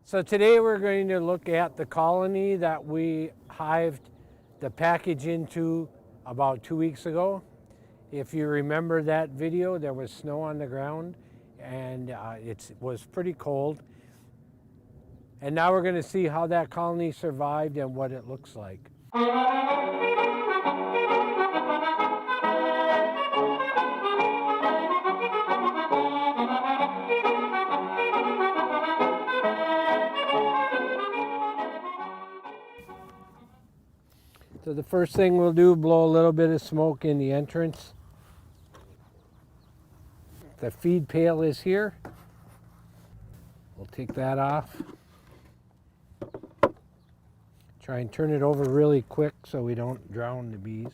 So today we're going to look at the colony that we hived the package into about 2 weeks ago. If you remember that video, there was snow on the ground and it was pretty cold. And now we're going to see how that colony survived and what it looks like. So the first thing we'll do, blow a little bit of smoke in the entrance. The feed pail is here. We'll take that off. Try and turn it over really quick so we don't drown the bees.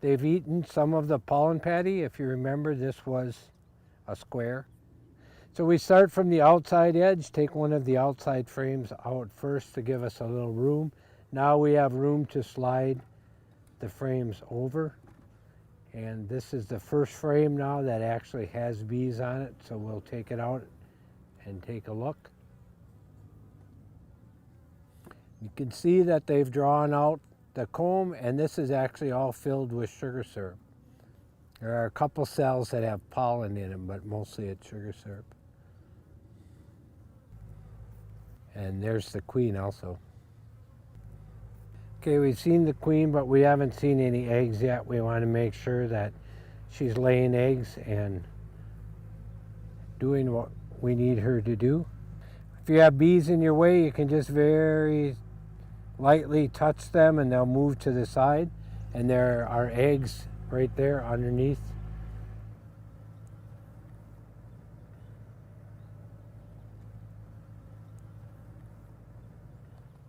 They've eaten some of the pollen patty. If you remember, this was a square. So we start from the outside edge, take one of the outside frames out first to give us a little room. Now we have room to slide the frames over. And this is the first frame now that actually has bees on it, so we'll take it out and take a look. You can see that they've drawn out the comb, and this is actually all filled with sugar syrup. There are a couple cells that have pollen in them, but mostly it's sugar syrup. And there's the queen also. Okay, we've seen the queen, but we haven't seen any eggs yet. We want to make sure that she's laying eggs and doing what we need her to do. If you have bees in your way, you can just very lightly touch them and they'll move to the side. And there are eggs right there underneath.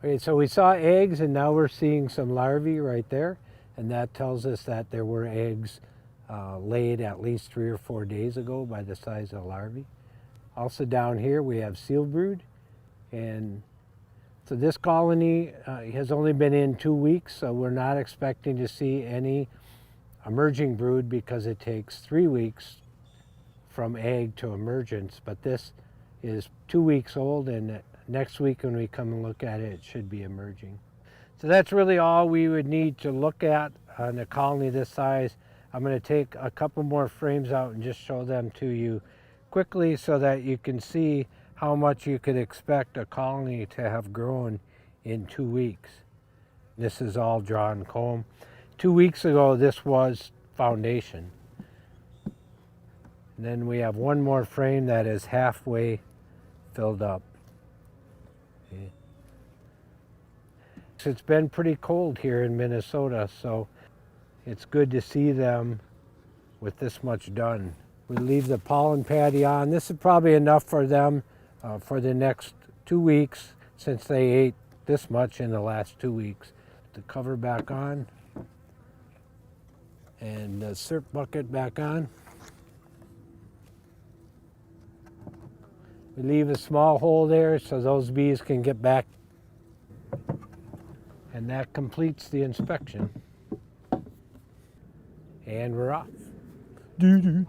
Okay, so we saw eggs and now we're seeing some larvae right there, and that tells us that there were eggs laid at least 3 or 4 days ago by the size of the larvae. Also down here we have seal brood, and so this colony has only been in 2 weeks, so we're not expecting to see any emerging brood because it takes 3 weeks from egg to emergence, but this is 2 weeks old, and next week when we come and look at it, it should be emerging. So that's really all we would need to look at on a colony this size. I'm going to take a couple more frames out and just show them to you quickly so that you can see how much you could expect a colony to have grown in 2 weeks. This is all drawn comb. 2 weeks ago, this was foundation. And then we have one more frame that is halfway filled up. Okay. So it's been pretty cold here in Minnesota, so it's good to see them with this much done. We leave the pollen patty on. This is probably enough for them for the next 2 weeks, since they ate this much in the last 2 weeks. The cover back on and the syrup bucket back on. We leave a small hole there so those bees can get back. And that completes the inspection. And we're off. Doo-doo-doo.